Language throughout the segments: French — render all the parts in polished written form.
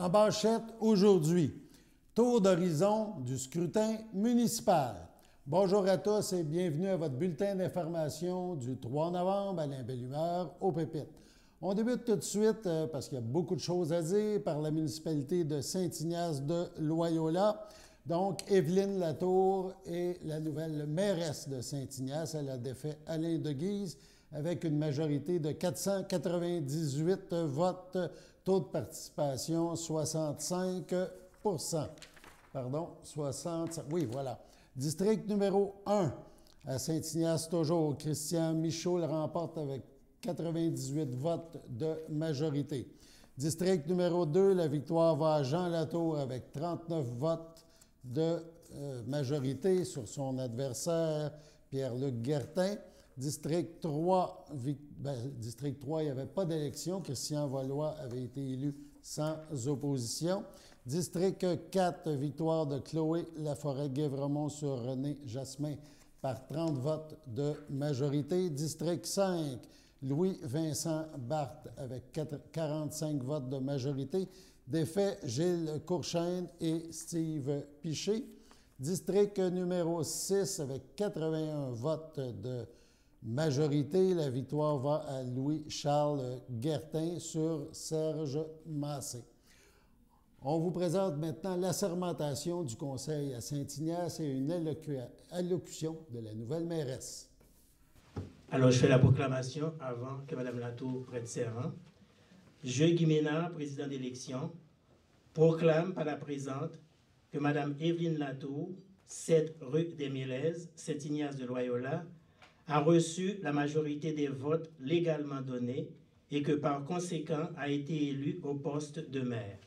En manchette aujourd'hui, tour d'horizon du scrutin municipal. Bonjour à tous et bienvenue à votre bulletin d'information du 3 novembre. Alain Bellumeur, au Pépites. On débute tout de suite, parce qu'il y a beaucoup de choses à dire, par la municipalité de Saint-Ignace de Loyola. Donc, Evelyne Latour est la nouvelle mairesse de Saint-Ignace. Elle a défait Alain Deguise avec une majorité de 498 votes, taux de participation 65 Pardon, 60, oui, voilà. District numéro 1, à Saint-Ignace toujours, Christian Michaud le remporte avec 98 votes de majorité. District numéro 2, la victoire va à Jean Latour avec 39 votes de majorité sur son adversaire Pierre-Luc Guertin. District 3, District 3, il n'y avait pas d'élection. Christian Valois avait été élu sans opposition. District 4, victoire de Chloé Laforêt-Guévremont sur René Jasmin par 30 votes de majorité. District 5, Louis-Vincent Barthes avec 45 votes de majorité. Défait Gilles Courchaine et Steve Piché. District numéro 6 avec 81 votes de majorité. La victoire va à Louis-Charles Guertin sur Serge Massé. On vous présente maintenant l'assermentation du conseil à Saint-Ignace et une allocution de la nouvelle mairesse. Alors, je fais la proclamation avant que Mme Latour prête serment. Je, Guy Ménard, président d'élection, proclame par la présente que Mme Evelyne Latour, 7 rue des Mélèzes, Saint-Ignace de Loyola, a reçu la majorité des votes légalement donnés et que par conséquent a été élue au poste de maire.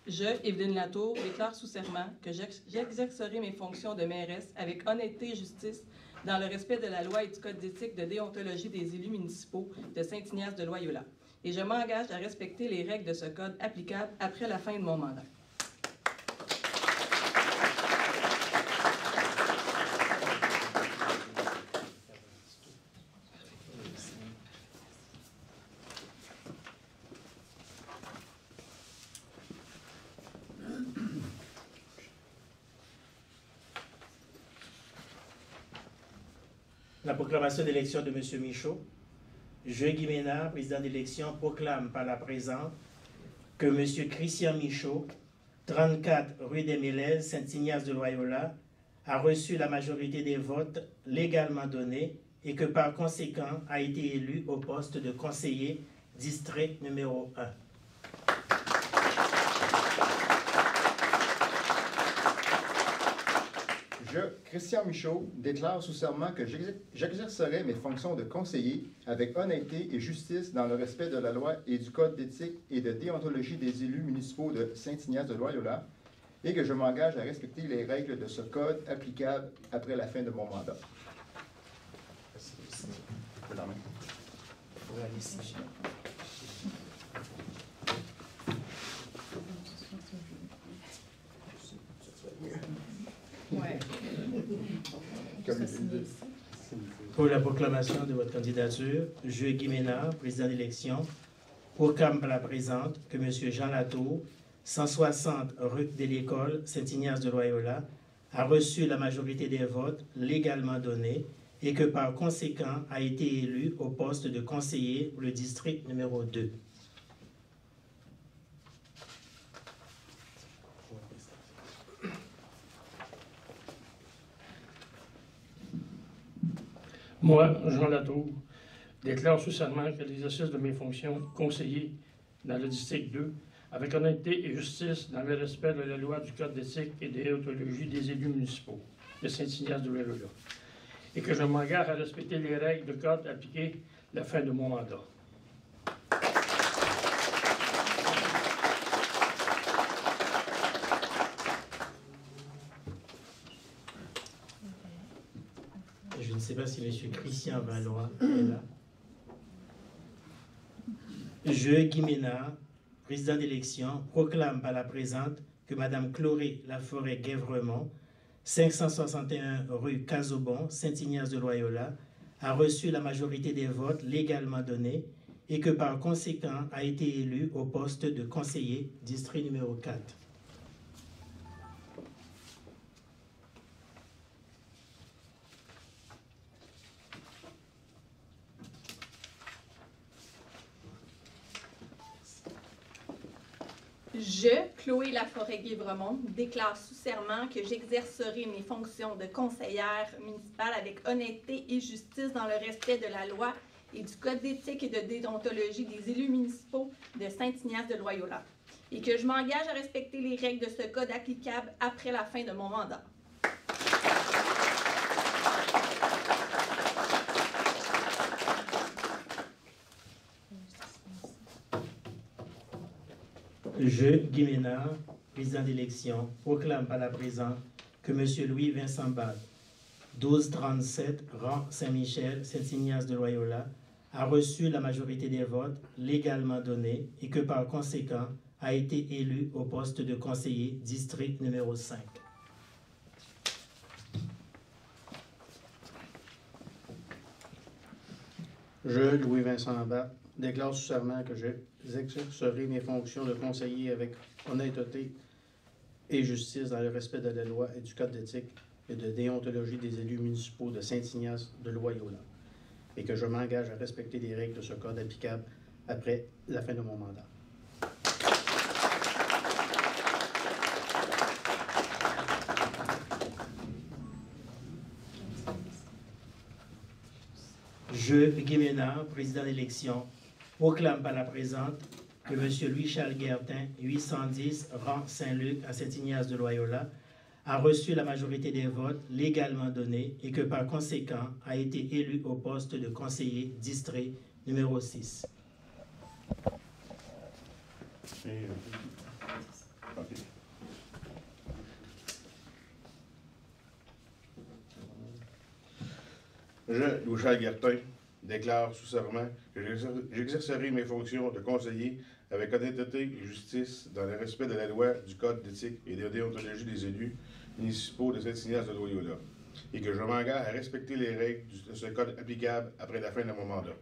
Je, Evelyne Latour, déclare sous serment que j'exercerai mes fonctions de mairesse avec honnêteté et justice dans le respect de la loi et du code d'éthique de déontologie des élus municipaux de Saint-Ignace de Loyola. Et je m'engage à respecter les règles de ce code applicables après la fin de mon mandat. La proclamation d'élection de M. Michaud. Je, Guy Ménard, président d'élection, proclame par la présente que M. Christian Michaud, 34 rue des Mélèzes, Saint-Ignace de Loyola, a reçu la majorité des votes légalement donnés et que par conséquent a été élu au poste de conseiller district numéro 1. Je, Christian Michaud, déclare sous serment que j'exercerai mes fonctions de conseiller avec honnêteté et justice dans le respect de la loi et du code d'éthique et de déontologie des élus municipaux de Saint-Ignace de Loyola et que je m'engage à respecter les règles de ce code applicables après la fin de mon mandat. Ouais. Pour la proclamation de votre candidature, je, Guy Ménard, président d'élection, proclame par la présente que M. Jean Latour, 160 rue de l'École, Saint-Ignace de Loyola, a reçu la majorité des votes légalement donnés et que par conséquent a été élu au poste de conseiller pour le district numéro 2. Moi, Jean Latour, déclare sous serment que l'exercice de mes fonctions de conseiller dans le district 2, avec honnêteté et justice dans le respect de la loi du code d'éthique et de déontologie des élus municipaux de Saint-Ignace de Loyola, et que je m'engage à respecter les règles de code appliquées à la fin de mon mandat. Je ne sais pas si M. Christian Valois est là. Je, Guy Ménard, président d'élection, proclame par la présente que Mme Chloé Laforêt-Guévremont, 561 rue Casaubon, Saint-Ignace de Loyola, a reçu la majorité des votes légalement donnés et que par conséquent a été élu au poste de conseiller district numéro 4. Je, Chloé Laforêt-Guévremont, déclare sous serment que j'exercerai mes fonctions de conseillère municipale avec honnêteté et justice dans le respect de la loi et du Code d'éthique et de déontologie des élus municipaux de Saint-Ignace de Loyola, et que je m'engage à respecter les règles de ce code applicable après la fin de mon mandat. Je, Guy Ménard, président d'élection, proclame par la présente que M. Louis-Vincent Bade, 1237, rang Saint-Michel, Saint-Ignace de Loyola, a reçu la majorité des votes légalement donnés et que par conséquent a été élu au poste de conseiller district numéro 5. Je, Louis-Vincent Bade, déclare sous serment que j'exercerai mes fonctions de conseiller avec honnêteté et justice dans le respect de la loi et du Code d'éthique et de déontologie des élus municipaux de Saint-Ignace de Loyola, et que je m'engage à respecter les règles de ce code applicable après la fin de mon mandat. Je, Guy Ménard, président d'élection, proclame par la présente que M. Louis-Charles Guertin, 810, rang Saint-Luc, à Saint-Ignace de Loyola, a reçu la majorité des votes légalement donnés et que par conséquent a été élu au poste de conseiller district numéro 6. Je, Louis-Charles Guertin, déclare sous serment que j'exercerai mes fonctions de conseiller avec honnêteté et justice dans le respect de la loi, du Code d'éthique et de déontologie des élus municipaux de Saint-Ignace de Loyola, et que je m'engage à respecter les règles de ce code applicable après la fin de mon mandat.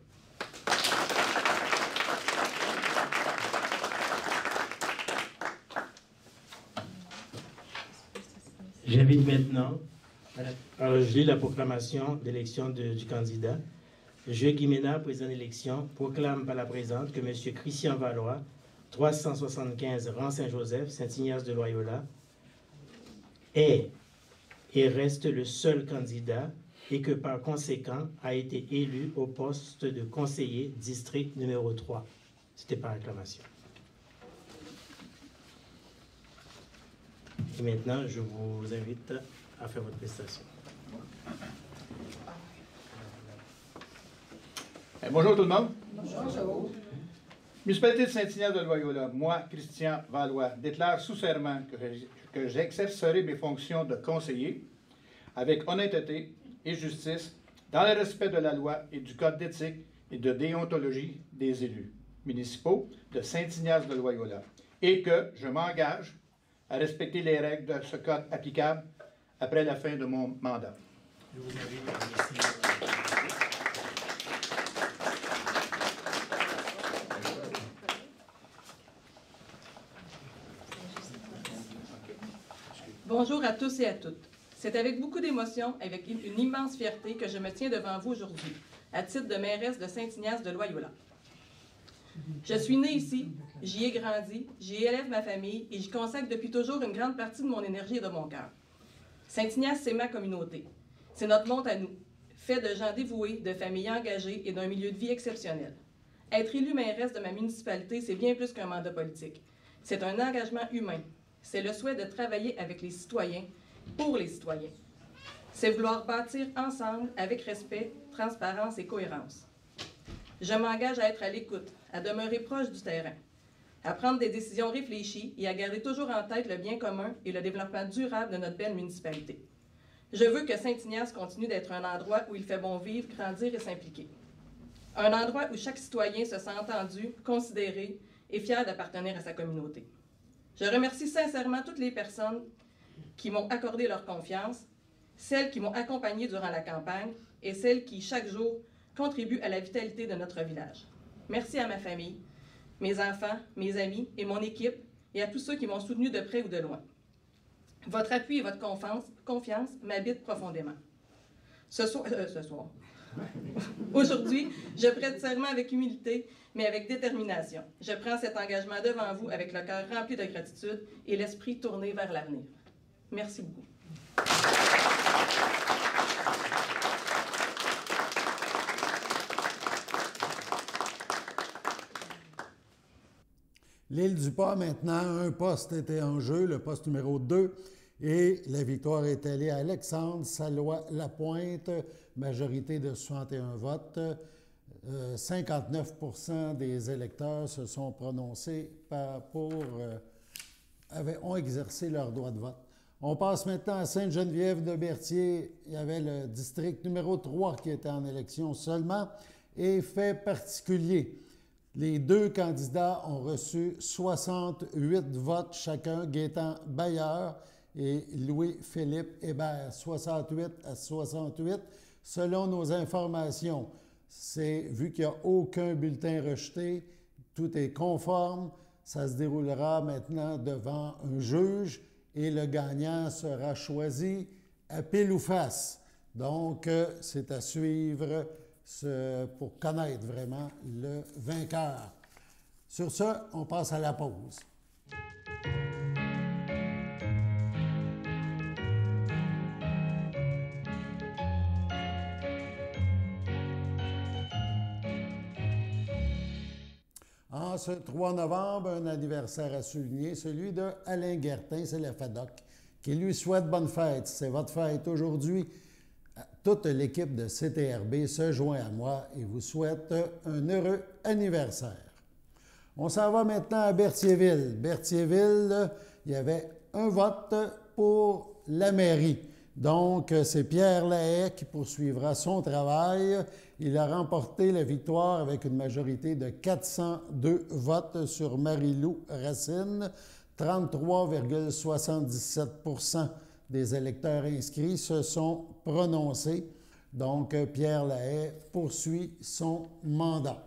J'invite maintenant, alors je lis la proclamation d'élection du candidat. Je, Guy Ménard, président d'élection, proclame par la présente que M. Christian Valois, 375 rang Saint-Joseph, Saint-Ignace de Loyola, est et reste le seul candidat et que par conséquent a été élu au poste de conseiller district numéro 3. C'était par acclamation. Et maintenant, je vous invite à faire votre prestation. Bonjour tout le monde. Bonjour. Municipalité de Saint-Ignace de Loyola, moi, Christian Valois, déclare sous serment que j'exercerai mes fonctions de conseiller avec honnêteté et justice dans le respect de la loi et du Code d'éthique et de déontologie des élus municipaux de Saint-Ignace de Loyola, et que je m'engage à respecter les règles de ce code applicable après la fin de mon mandat. Je vous invite à laisser... Bonjour à tous et à toutes. C'est avec beaucoup d'émotion, avec une immense fierté que je me tiens devant vous aujourd'hui, à titre de mairesse de Saint-Ignace de Loyola. Je suis née ici, j'y ai grandi, j'y élève ma famille et j'y consacre depuis toujours une grande partie de mon énergie et de mon cœur. Saint-Ignace, c'est ma communauté. C'est notre monde à nous, fait de gens dévoués, de familles engagées et d'un milieu de vie exceptionnel. Être élue mairesse de ma municipalité, c'est bien plus qu'un mandat politique. C'est un engagement humain. C'est le souhait de travailler avec les citoyens, pour les citoyens. C'est vouloir bâtir ensemble avec respect, transparence et cohérence. Je m'engage à être à l'écoute, à demeurer proche du terrain, à prendre des décisions réfléchies et à garder toujours en tête le bien commun et le développement durable de notre belle municipalité. Je veux que Saint-Ignace continue d'être un endroit où il fait bon vivre, grandir et s'impliquer. Un endroit où chaque citoyen se sent entendu, considéré et fier d'appartenir à sa communauté. Je remercie sincèrement toutes les personnes qui m'ont accordé leur confiance, celles qui m'ont accompagné durant la campagne et celles qui, chaque jour, contribuent à la vitalité de notre village. Merci à ma famille, mes enfants, mes amis et mon équipe, et à tous ceux qui m'ont soutenu de près ou de loin. Votre appui et votre confiance m'habitent profondément. Aujourd'hui, je prête serment avec humilité, mais avec détermination. Je prends cet engagement devant vous avec le cœur rempli de gratitude et l'esprit tourné vers l'avenir. Merci beaucoup. L'île du Pas, maintenant, un poste était en jeu, le poste numéro 2, et la victoire est allée à Alexandre Salois-Lapointe, majorité de 61 votes. 59% des électeurs se sont prononcés ont exercé leur droit de vote. On passe maintenant à Sainte-Geneviève-de-Berthier. Il y avait le district numéro 3 qui était en élection seulement. Et fait particulier, les deux candidats ont reçu 68 votes chacun, Gaétan Bailleur et Louis-Philippe Hébert, 68 à 68. Selon nos informations, c'est vu qu'il n'y a aucun bulletin rejeté, tout est conforme, ça se déroulera maintenant devant un juge et le gagnant sera choisi à pile ou face. Donc, c'est à suivre pour connaître vraiment le vainqueur. Sur ce, on passe à la pause. En ce 3 novembre, un anniversaire à souligner, celui de Alain Guertin, c'est la FADOC, qui lui souhaite bonne fête. C'est votre fête aujourd'hui. Toute l'équipe de CTRB se joint à moi et vous souhaite un heureux anniversaire. On s'en va maintenant à Berthierville. Berthierville, il y avait un vote pour la mairie. Donc, c'est Pierre Lahaye qui poursuivra son travail. Il a remporté la victoire avec une majorité de 402 votes sur Marie-Lou Racine. 33,77% des électeurs inscrits se sont prononcés. Donc, Pierre Lahaye poursuit son mandat.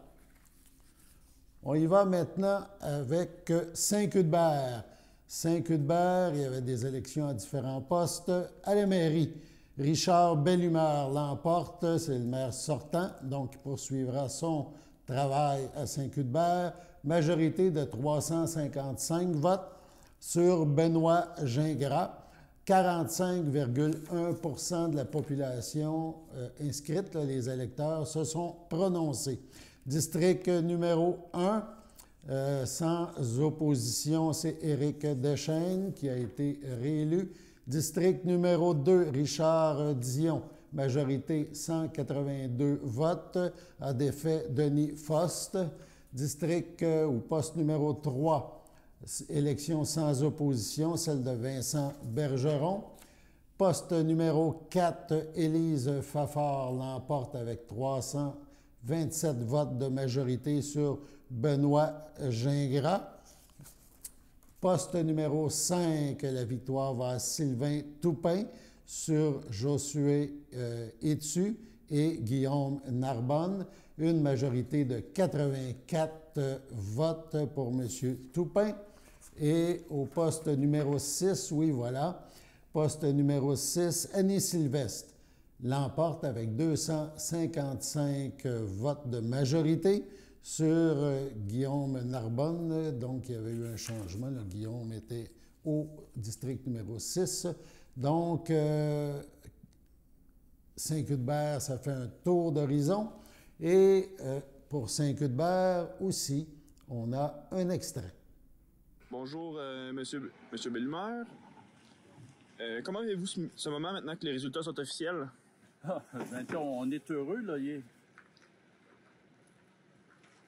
On y va maintenant avec Saint-Cuthbert. Saint-Cuthbert, il y avait des élections à différents postes. À la mairie, Richard Bellumeur l'emporte, c'est le maire sortant, donc il poursuivra son travail à Saint-Cuthbert. Majorité de 355 votes sur Benoît Gingras. 45,1% de la population inscrite, là, les électeurs, se sont prononcés. District numéro 1, sans opposition, c'est Éric Deschênes qui a été réélu. District numéro 2, Richard Dion, majorité 182 votes, a défait Denis Faust. District ou poste numéro 3, élection sans opposition, celle de Vincent Bergeron. Poste numéro 4, Élise Fafard l'emporte avec 327 votes de majorité sur Benoît Gingras. Poste numéro 5, la victoire va à Sylvain Toupin sur Josué Etu et Guillaume Narbonne. Une majorité de 84 votes pour M. Toupin. Et au poste numéro 6, oui, voilà, poste numéro 6, Annie Sylvestre l'emporte avec 255 votes de majorité sur Guillaume Narbonne. Donc, il y avait eu un changement. Là, Guillaume était au district numéro 6. Donc, Saint-Cuthbert, ça fait un tour d'horizon. Et pour Saint-Cuthbert aussi, on a un extrait. Bonjour, Monsieur Bellumeur. Comment avez-vous ce moment maintenant que les résultats sont officiels? On est heureux, là. Il est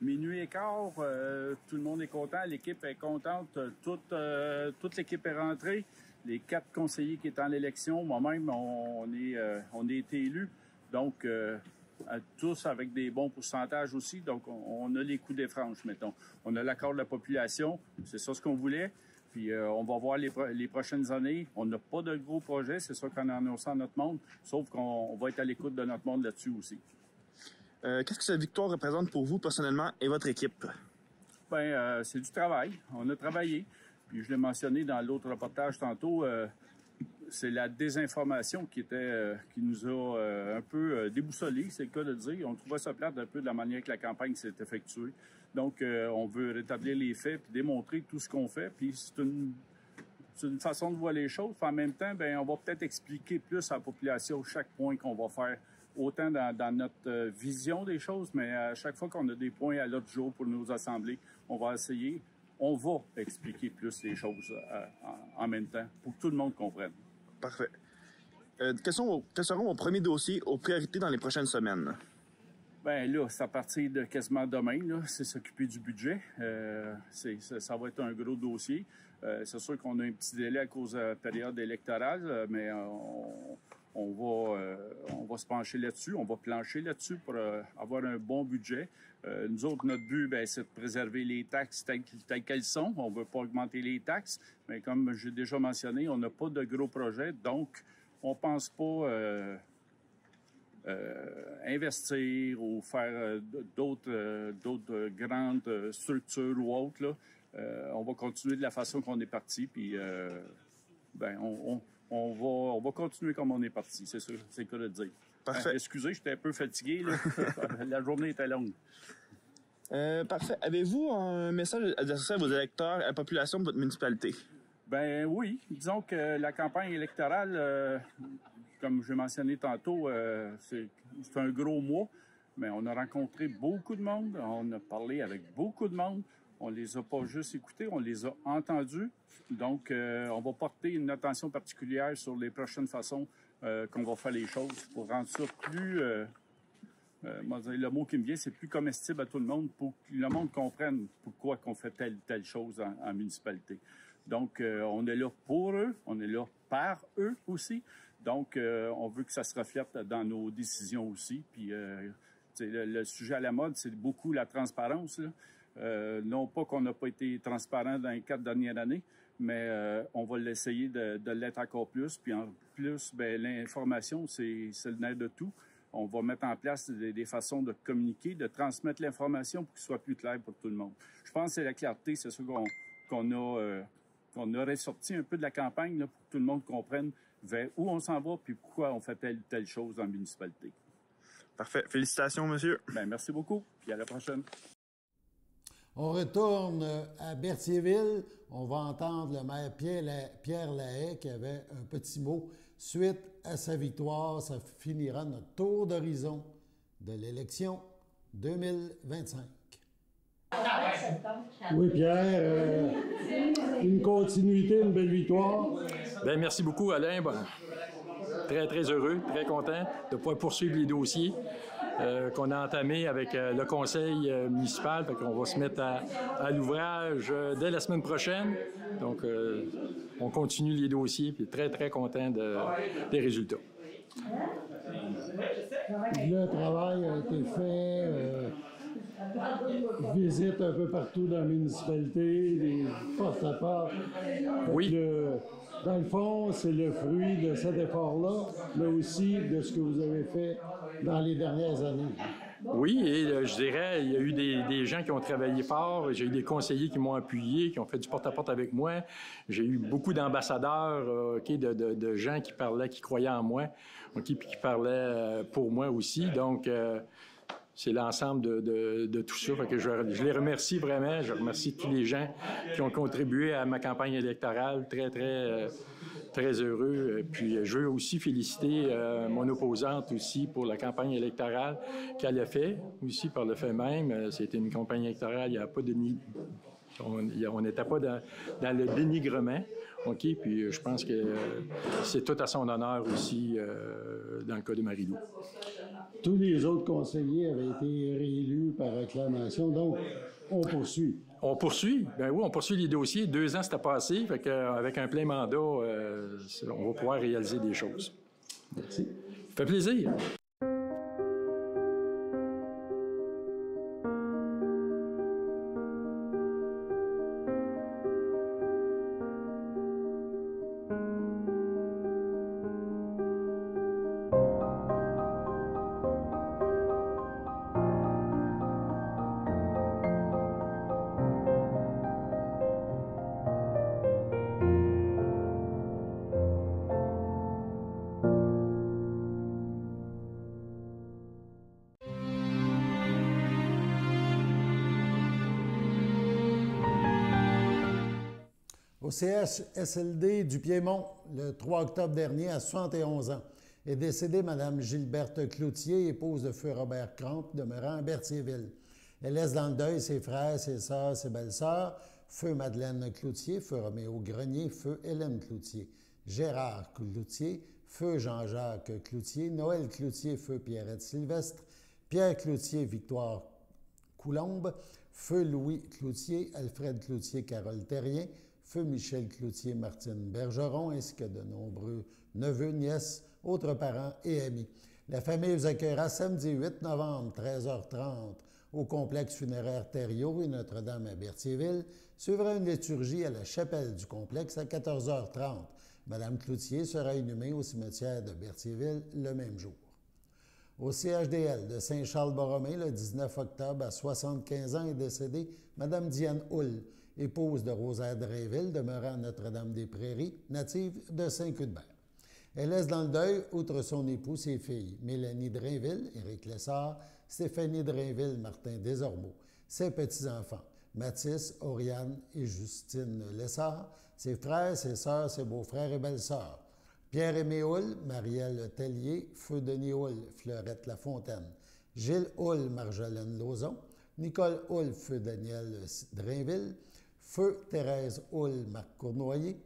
minuit et quart, tout le monde est content, l'équipe est contente, toute l'équipe est rentrée. Les 4 conseillers qui étaient en l'élection, moi-même, on a été élus. Donc, tous avec des bons pourcentages aussi. Donc, on a les coups des franges, mettons. On a l'accord de la population. C'est ça ce qu'on voulait. Puis on va voir les prochaines années. On n'a pas de gros projets, c'est ça qu'on a annoncé à notre monde, sauf qu'on va être à l'écoute de notre monde là-dessus aussi. Qu'est-ce que cette victoire représente pour vous personnellement et votre équipe? Bien, c'est du travail. On a travaillé. Puis je l'ai mentionné dans l'autre reportage tantôt, c'est la désinformation qui nous a un peu déboussolés, c'est le cas de le dire. On trouvait ça plate un peu de la manière que la campagne s'est effectuée. Donc, on veut rétablir les faits puis démontrer tout ce qu'on fait. Puis c'est une façon de voir les choses. Puis en même temps, bien, on va peut-être expliquer plus à la population chaque point qu'on va faire, autant dans notre vision des choses, mais à chaque fois qu'on a des points à l'autre jour pour nos assemblées, on va expliquer plus les choses en même temps pour que tout le monde comprenne. Parfait. Quels seront vos premiers dossiers aux priorités dans les prochaines semaines? Bien là, c'est à partir de quasiment demain, c'est s'occuper du budget. Ça va être un gros dossier. C'est sûr qu'on a un petit délai à cause de la période électorale, mais on va se pencher là-dessus, on va plancher là-dessus pour avoir un bon budget. Nous autres, notre but, bien, c'est de préserver les taxes telles qu'elles sont. On ne veut pas augmenter les taxes, mais comme j'ai déjà mentionné, on n'a pas de gros projets, donc on ne pense pas investir ou faire d'autres grandes structures ou autres. Là. On va continuer de la façon qu'on est parti, puis ben, on va continuer comme on est parti, c'est sûr, c'est le cas de le dire. Parfait. Excusez, j'étais un peu fatigué, là. La journée était longue. Parfait. Avez-vous un message adressé à vos électeurs, à la population de votre municipalité? Ben oui. Disons que la campagne électorale, comme je mentionné tantôt, c'est un gros mois, mais on a rencontré beaucoup de monde, on a parlé avec beaucoup de monde. On les a pas juste écoutés, on les a entendus. Donc, on va porter une attention particulière sur les prochaines façons qu'on va faire les choses pour rendre ça plus... le mot qui me vient, c'est plus comestible à tout le monde pour que le monde comprenne pourquoi on fait telle chose en municipalité. Donc, on est là pour eux, on est là par eux aussi. Donc, on veut que ça se reflète dans nos décisions aussi. Puis, le sujet à la mode, c'est beaucoup la transparence, là. Non pas qu'on n'a pas été transparent dans les 4 dernières années, mais on va l'essayer de l'être encore plus. Puis en plus, bien, l'information, c'est le nerf de tout. On va mettre en place des façons de communiquer, de transmettre l'information pour qu'il soit plus clair pour tout le monde. Je pense que c'est la clarté, c'est ça qu'on a ressorti un peu de la campagne là, pour que tout le monde comprenne vers où on s'en va puis pourquoi on fait telle chose en municipalité. Parfait. Félicitations, monsieur. Bien, merci beaucoup. Puis à la prochaine. On retourne à Berthierville. On va entendre le maire Pierre Lahaye qui avait un petit mot. Suite à sa victoire, ça finira notre tour d'horizon de l'élection 2025. Oui, Pierre, une continuité, une belle victoire. Bien, merci beaucoup, Alain. Bon, très, très heureux, très content de pouvoir poursuivre les dossiers qu'on a entamés avec le conseil municipal. Fait qu'on va se mettre à l'ouvrage dès la semaine prochaine. Donc, on continue les dossiers, puis très, très content des résultats. Le travail a été fait. Visite un peu partout dans la municipalité, des porte-à-porte. Oui. Dans le fond, c'est le fruit de cet effort-là, mais aussi de ce que vous avez fait dans les dernières années. Oui, et je dirais, il y a eu des gens qui ont travaillé fort. J'ai eu des conseillers qui m'ont appuyé, qui ont fait du porte-à-porte avec moi. J'ai eu beaucoup d'ambassadeurs, de gens qui parlaient, qui croyaient en moi, puis qui parlaient pour moi aussi. Donc, c'est l'ensemble de tout ça. Fait que je les remercie vraiment. Je remercie tous les gens qui ont contribué à ma campagne électorale. Très, très, très heureux. Puis je veux aussi féliciter mon opposante aussi pour la campagne électorale qu'elle a fait aussi par le fait même. C'était une campagne électorale, il n'y a pas de... On n'était pas dans le dénigrement. OK? Puis je pense que c'est tout à son honneur aussi dans le cas de Marie-Lou. Tous les autres conseillers avaient été réélus par acclamation, donc on poursuit. On poursuit? Ben oui, on poursuit les dossiers. 2 ans, c'était passé. Fait qu'avec un plein mandat, on va pouvoir réaliser des choses. Merci. Ça fait plaisir. Au CHSLD du Piémont, le 3 octobre dernier, à 71 ans, est décédée Mme Gilberte Cloutier, épouse de feu Robert Crampe, demeurant à Berthierville. Elle laisse dans le deuil ses frères, ses sœurs, ses belles-sœurs, feu Madeleine Cloutier, feu Roméo Grenier, feu Hélène Cloutier, Gérard Cloutier, feu Jean-Jacques Cloutier, Noël Cloutier, feu Pierrette Sylvestre, Pierre Cloutier, Victoire Coulombe, feu Louis Cloutier, Alfred Cloutier, Carole Terrien, feu Michel Cloutier, Martine Bergeron, ainsi que de nombreux neveux, nièces, autres parents et amis. La famille vous accueillera samedi 8 novembre, 13h30, au complexe funéraire Thériault, rue Notre-Dame à Berthierville. Suivra une liturgie à la chapelle du complexe à 14h30. Madame Cloutier sera inhumée au cimetière de Berthierville le même jour. Au CHDL de Saint-Charles-Borromée, le 19 octobre, à 75 ans, est décédée Mme Diane Hull, épouse de Rosaire Drainville, demeurant à Notre-Dame-des-Prairies, native de Saint-Cuthbert. Elle laisse dans le deuil, outre son époux, ses filles, Mélanie Drainville, Éric Lessard, Stéphanie Drainville, Martin Desormeaux, ses petits-enfants, Mathis, Oriane et Justine Lessard, ses frères, ses sœurs, ses beaux-frères et belles-sœurs, Pierre-Aimé Hull, Marielle Tellier, feu Denis Hull, Fleurette Lafontaine, Gilles Hull, Marjolaine Lauzon, Nicole Hull, feu Daniel Drainville, feu Thérèse Hull, Marc Cournoyer,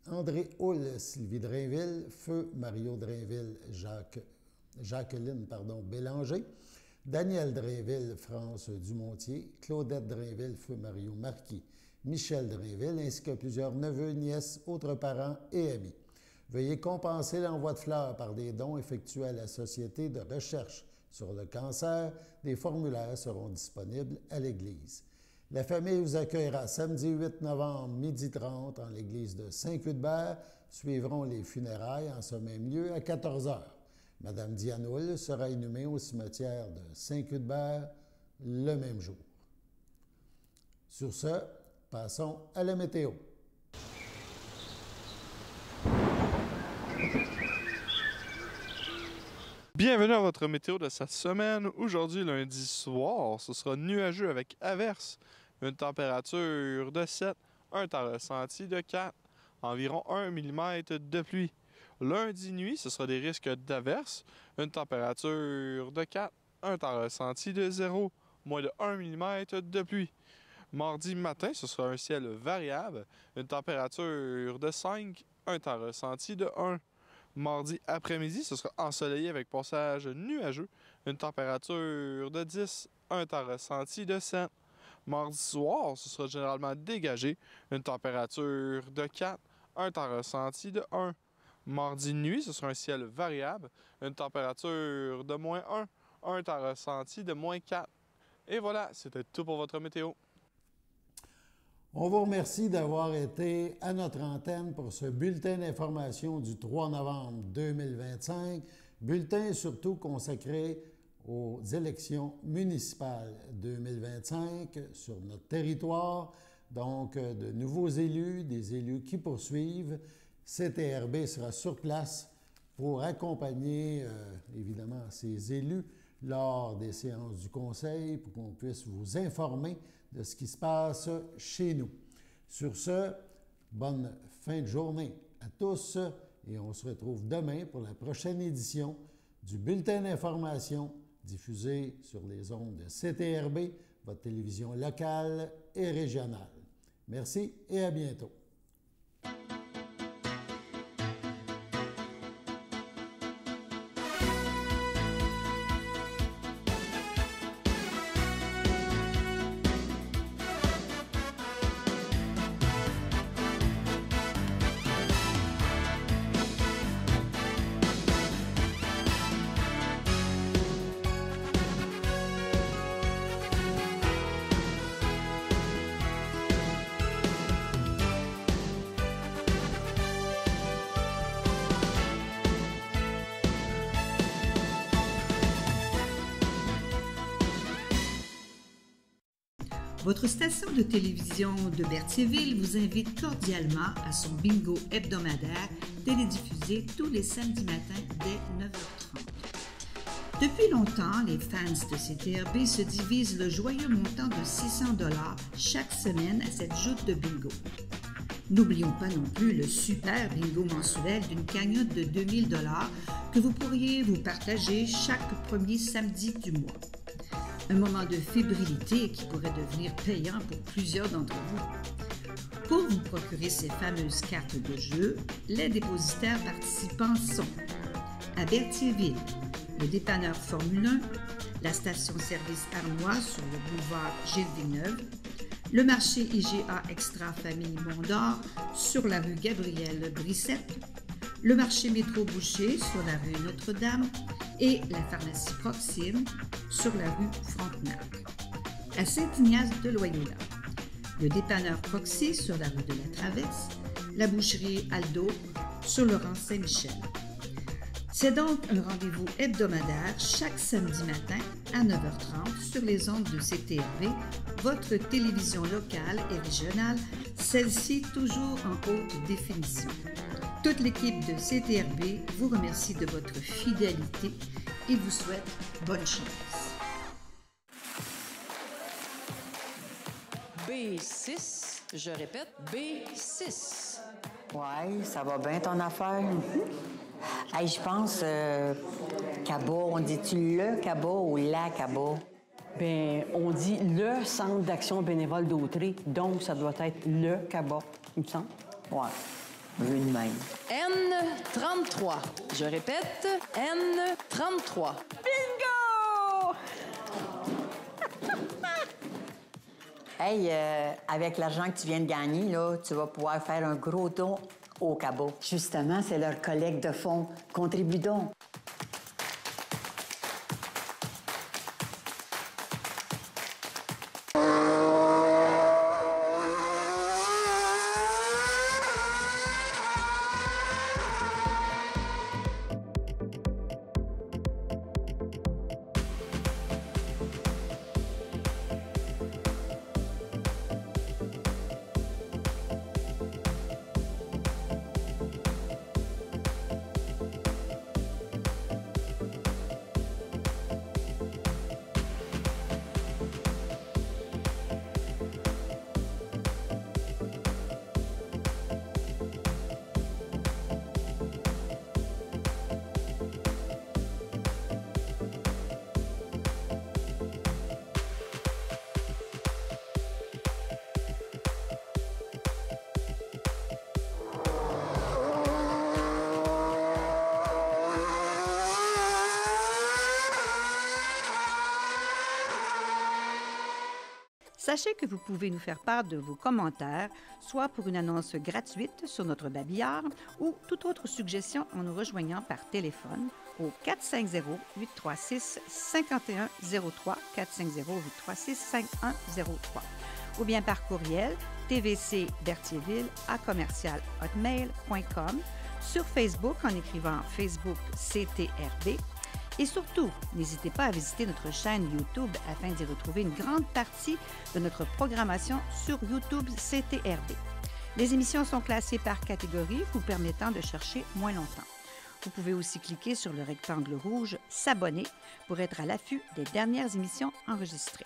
André Hull, Sylvie Drainville, feu Mario Drainville, Jacqueline Bélanger, Daniel Drainville, France Dumontier, Claudette Drainville, feu Mario Marquis, Michel Drainville, ainsi que plusieurs neveux, nièces, autres parents et amis. Veuillez compenser l'envoi de fleurs par des dons effectués à la Société de recherche sur le cancer. Des formulaires seront disponibles à l'Église. La famille vous accueillera samedi 8 novembre, 12h30, en l'église de Saint-Cuthbert. Suivront les funérailles en ce même lieu à 14h. Madame Diane Hull sera inhumée au cimetière de Saint-Cuthbert le même jour. Sur ce, passons à la météo. Bienvenue à votre météo de cette semaine. Aujourd'hui, lundi soir, ce sera nuageux avec averse. Une température de 7, un temps ressenti de 4, environ 1 mm de pluie. Lundi nuit, ce sera des risques d'averse. Une température de 4, un temps ressenti de 0, moins de 1 mm de pluie. Mardi matin, ce sera un ciel variable. Une température de 5, un temps ressenti de 1. Mardi après-midi, ce sera ensoleillé avec passage nuageux. Une température de 10, un temps ressenti de 7. Mardi soir, ce sera généralement dégagé. Une température de 4, un temps ressenti de 1. Mardi nuit, ce sera un ciel variable. Une température de moins 1, un temps ressenti de moins 4. Et voilà, c'était tout pour votre météo. On vous remercie d'avoir été à notre antenne pour ce bulletin d'information du 3 novembre 2025. Bulletin surtout consacré aux élections municipales 2025 sur notre territoire. Donc, de nouveaux élus, des élus qui poursuivent. CTRB sera sur place pour accompagner, évidemment, ces élus lors des séances du Conseil pour qu'on puisse vous informer de ce qui se passe chez nous. Sur ce, bonne fin de journée à tous et on se retrouve demain pour la prochaine édition du bulletin d'information diffusé sur les ondes de CTRB, votre télévision locale et régionale. Merci et à bientôt. Votre station de télévision de Berthierville vous invite cordialement à son bingo hebdomadaire télédiffusé tous les samedis matins dès 9h30. Depuis longtemps, les fans de CTRB se divisent le joyeux montant de 600 $ chaque semaine à cette joute de bingo. N'oublions pas non plus le super bingo mensuel d'une cagnotte de 2000 $ que vous pourriez vous partager chaque premier samedi du mois. Un moment de fébrilité qui pourrait devenir payant pour plusieurs d'entre vous. Pour vous procurer ces fameuses cartes de jeu, les dépositaires participants sont à Berthierville, le dépanneur Formule 1, la station-service Arnois sur le boulevard Gilles-Villeneuve, le marché IGA Extra Famille Mont-d'Or sur la rue Gabrielle Brissette, le marché Métro Boucher sur la rue Notre-Dame et la pharmacie Proxime sur la rue Frontenac. À Saint-Ignace de Loyola, le dépanneur Proxy sur la rue de la Traverse, la boucherie Aldo sur le rang Saint-Michel. C'est donc un rendez-vous hebdomadaire chaque samedi matin à 9h30 sur les ondes de CTRB, votre télévision locale et régionale, celle-ci toujours en haute définition. Toute l'équipe de CTRB vous remercie de votre fidélité et vous souhaite bonne chance. B6, je répète, B6. Ouais, ça va bien ton affaire. Hey, je pense Cabot, on dit-tu le Cabot ou la Cabot? Ben, on dit le Centre d'action bénévole d'Autrey, donc ça doit être le Cabot, il me semble. Ouais, vu de même. N33, je répète, N33. Bingo! Hey, avec l'argent que tu viens de gagner, là, tu vas pouvoir faire un gros don au Cabot. Justement, c'est leur collecte de fonds. Contribue donc. Sachez que vous pouvez nous faire part de vos commentaires, soit pour une annonce gratuite sur notre babillard ou toute autre suggestion en nous rejoignant par téléphone au 450-836-5103, 450-836-5103, ou bien par courriel tvcberthierville@hotmail.com, sur Facebook en écrivant Facebook CTRB. Et surtout, n'hésitez pas à visiter notre chaîne YouTube afin d'y retrouver une grande partie de notre programmation sur YouTube CTRB. Les émissions sont classées par catégorie, vous permettant de chercher moins longtemps. Vous pouvez aussi cliquer sur le rectangle rouge « S'abonner » pour être à l'affût des dernières émissions enregistrées.